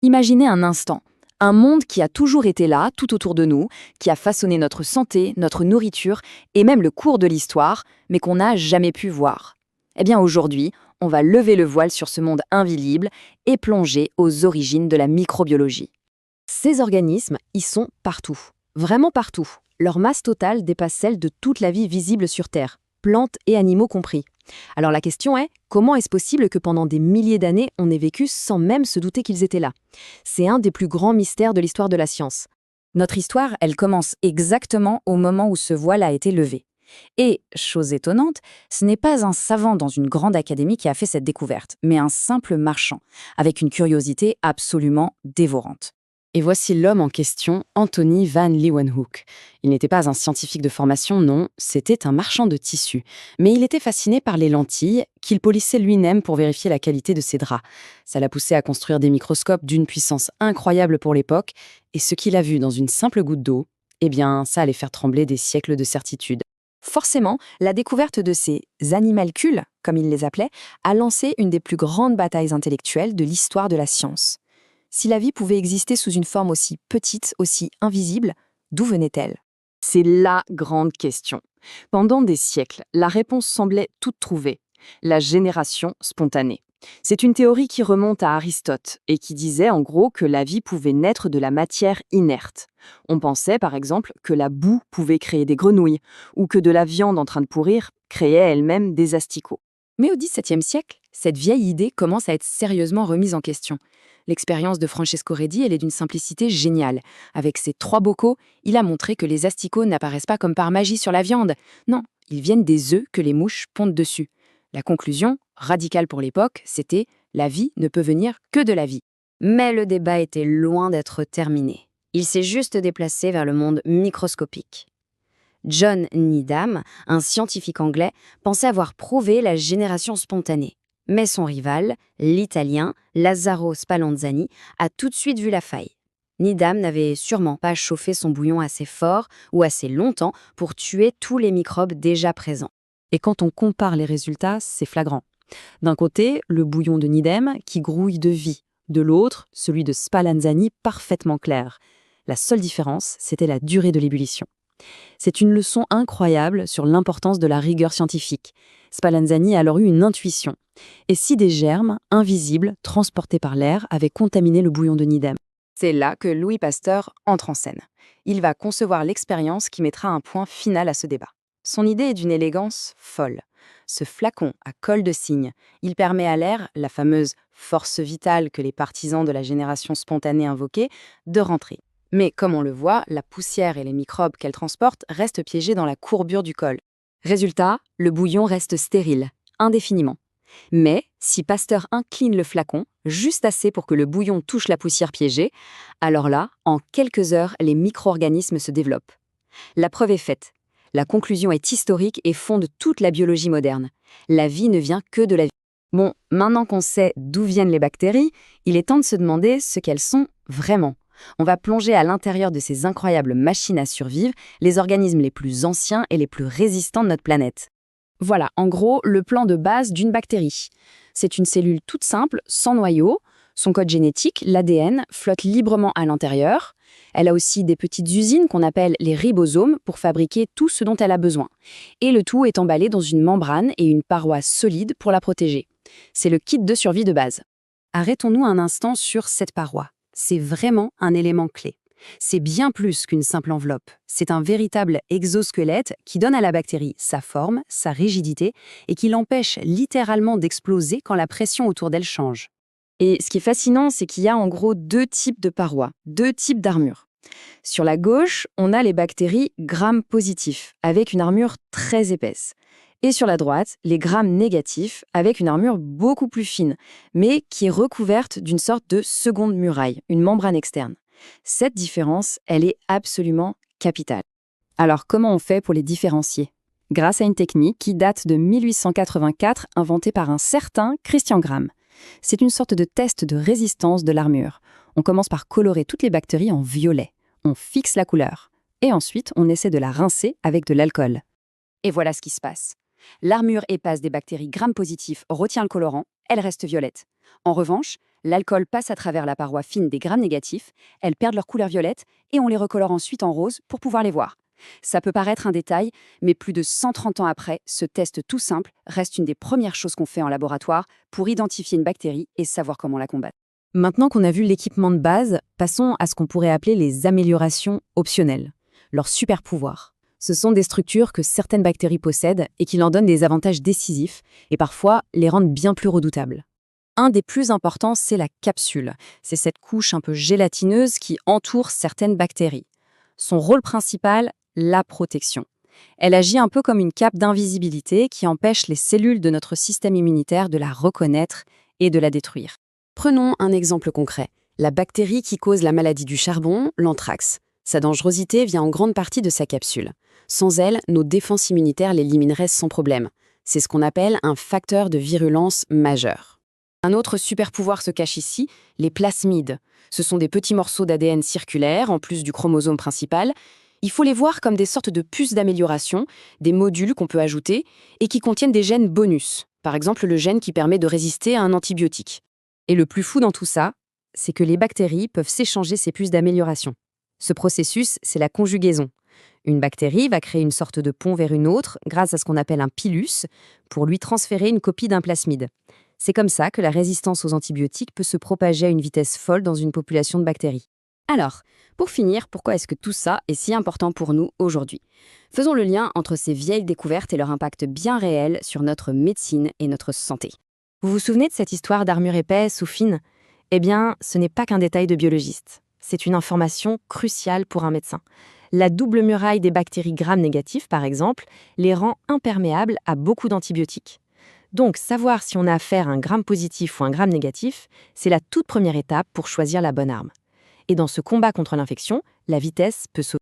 Imaginez un instant, un monde qui a toujours été là, tout autour de nous, qui a façonné notre santé, notre nourriture et même le cours de l'histoire, mais qu'on n'a jamais pu voir. Eh bien aujourd'hui, on va lever le voile sur ce monde invisible et plonger aux origines de la microbiologie. Ces organismes y sont partout, vraiment partout. Leur masse totale dépasse celle de toute la vie visible sur Terre, plantes et animaux compris. Alors la question est, comment est-ce possible que pendant des milliers d'années, on ait vécu sans même se douter qu'ils étaient là? C'est un des plus grands mystères de l'histoire de la science. Notre histoire, elle commence exactement au moment où ce voile a été levé. Et, chose étonnante, ce n'est pas un savant dans une grande académie qui a fait cette découverte, mais un simple marchand, avec une curiosité absolument dévorante. Et voici l'homme en question, Anthony van Leeuwenhoek. Il n'était pas un scientifique de formation, non, c'était un marchand de tissus. Mais il était fasciné par les lentilles, qu'il polissait lui-même pour vérifier la qualité de ses draps. Ça l'a poussé à construire des microscopes d'une puissance incroyable pour l'époque, et ce qu'il a vu dans une simple goutte d'eau, eh bien, ça allait faire trembler des siècles de certitude. Forcément, la découverte de ces animalcules, comme il les appelait, a lancé une des plus grandes batailles intellectuelles de l'histoire de la science. Si la vie pouvait exister sous une forme aussi petite, aussi invisible, d'où venait-elle? C'est la grande question. Pendant des siècles, la réponse semblait toute trouvée. La génération spontanée. C'est une théorie qui remonte à Aristote et qui disait en gros que la vie pouvait naître de la matière inerte. On pensait par exemple que la boue pouvait créer des grenouilles ou que de la viande en train de pourrir créait elle-même des asticots. Mais au XVIIe siècle, cette vieille idée commence à être sérieusement remise en question. L'expérience de Francesco Redi, elle est d'une simplicité géniale. Avec ses 3 bocaux, il a montré que les asticots n'apparaissent pas comme par magie sur la viande. Non, ils viennent des œufs que les mouches pondent dessus. La conclusion, radicale pour l'époque, c'était « la vie ne peut venir que de la vie ». Mais le débat était loin d'être terminé. Il s'est juste déplacé vers le monde microscopique. John Needham, un scientifique anglais, pensait avoir prouvé la génération spontanée. Mais son rival, l'Italien Lazzaro Spallanzani, a tout de suite vu la faille. Needham n'avait sûrement pas chauffé son bouillon assez fort ou assez longtemps pour tuer tous les microbes déjà présents. Et quand on compare les résultats, c'est flagrant. D'un côté, le bouillon de Needham qui grouille de vie. De l'autre, celui de Spallanzani parfaitement clair. La seule différence, c'était la durée de l'ébullition. C'est une leçon incroyable sur l'importance de la rigueur scientifique. Spallanzani a alors eu une intuition. Et si des germes, invisibles, transportés par l'air, avaient contaminé le bouillon de Needham? C'est là que Louis Pasteur entre en scène. Il va concevoir l'expérience qui mettra un point final à ce débat. Son idée est d'une élégance folle. Ce flacon à col de cygne, il permet à l'air, la fameuse force vitale que les partisans de la génération spontanée invoquaient, de rentrer. Mais comme on le voit, la poussière et les microbes qu'elle transporte restent piégés dans la courbure du col. Résultat, le bouillon reste stérile, indéfiniment. Mais si Pasteur incline le flacon, juste assez pour que le bouillon touche la poussière piégée, alors là, en quelques heures, les micro-organismes se développent. La preuve est faite. La conclusion est historique et fonde toute la biologie moderne. La vie ne vient que de la vie. Bon, maintenant qu'on sait d'où viennent les bactéries, il est temps de se demander ce qu'elles sont vraiment. On va plonger à l'intérieur de ces incroyables machines à survivre, les organismes les plus anciens et les plus résistants de notre planète. Voilà, en gros, le plan de base d'une bactérie. C'est une cellule toute simple, sans noyau. Son code génétique, l'ADN, flotte librement à l'intérieur. Elle a aussi des petites usines qu'on appelle les ribosomes pour fabriquer tout ce dont elle a besoin. Et le tout est emballé dans une membrane et une paroi solide pour la protéger. C'est le kit de survie de base. Arrêtons-nous un instant sur cette paroi. C'est vraiment un élément clé. C'est bien plus qu'une simple enveloppe. C'est un véritable exosquelette qui donne à la bactérie sa forme, sa rigidité et qui l'empêche littéralement d'exploser quand la pression autour d'elle change. Et ce qui est fascinant, c'est qu'il y a en gros 2 types de parois, 2 types d'armure. Sur la gauche, on a les bactéries gram-positifs, avec une armure très épaisse. Et sur la droite, les gram-négatifs, avec une armure beaucoup plus fine, mais qui est recouverte d'une sorte de seconde muraille, une membrane externe. Cette différence, elle est absolument capitale. Alors comment on fait pour les différencier? Grâce à une technique qui date de 1884, inventée par un certain Christian Gram. C'est une sorte de test de résistance de l'armure. On commence par colorer toutes les bactéries en violet. On fixe la couleur. Et ensuite, on essaie de la rincer avec de l'alcool. Et voilà ce qui se passe. L'armure épaisse des bactéries gram-positifs retient le colorant, elle reste violette. En revanche, L'alcool passe à travers la paroi fine des grammes négatifs, elles perdent leur couleur violette et on les recolore ensuite en rose pour pouvoir les voir. Ça peut paraître un détail, mais plus de 130 ans après, ce test tout simple reste une des premières choses qu'on fait en laboratoire pour identifier une bactérie et savoir comment la combattre. Maintenant qu'on a vu l'équipement de base, passons à ce qu'on pourrait appeler les améliorations optionnelles, leurs super pouvoirs. Ce sont des structures que certaines bactéries possèdent et qui leur donnent des avantages décisifs et parfois les rendent bien plus redoutables. Un des plus importants, c'est la capsule. C'est cette couche un peu gélatineuse qui entoure certaines bactéries. Son rôle principal, la protection. Elle agit un peu comme une cape d'invisibilité qui empêche les cellules de notre système immunitaire de la reconnaître et de la détruire. Prenons un exemple concret. La bactérie qui cause la maladie du charbon, l'anthrax. Sa dangerosité vient en grande partie de sa capsule. Sans elle, nos défenses immunitaires l'élimineraient sans problème. C'est ce qu'on appelle un facteur de virulence majeur. Un autre super pouvoir se cache ici, les plasmides. Ce sont des petits morceaux d'ADN circulaires, en plus du chromosome principal. Il faut les voir comme des sortes de puces d'amélioration, des modules qu'on peut ajouter, et qui contiennent des gènes bonus. Par exemple, le gène qui permet de résister à un antibiotique. Et le plus fou dans tout ça, c'est que les bactéries peuvent s'échanger ces puces d'amélioration. Ce processus, c'est la conjugaison. Une bactérie va créer une sorte de pont vers une autre grâce à ce qu'on appelle un pilus pour lui transférer une copie d'un plasmide. C'est comme ça que la résistance aux antibiotiques peut se propager à une vitesse folle dans une population de bactéries. Alors, pour finir, pourquoi est-ce que tout ça est si important pour nous aujourd'hui? Faisons le lien entre ces vieilles découvertes et leur impact bien réel sur notre médecine et notre santé. Vous vous souvenez de cette histoire d'armure épaisse ou fine? Eh bien, ce n'est pas qu'un détail de biologiste. C'est une information cruciale pour un médecin. La double muraille des bactéries gram-négatives, par exemple, les rend imperméables à beaucoup d'antibiotiques. Donc, savoir si on a affaire à un gramme positif ou un gramme négatif, c'est la toute première étape pour choisir la bonne arme. Et dans ce combat contre l'infection, la vitesse peut sauver.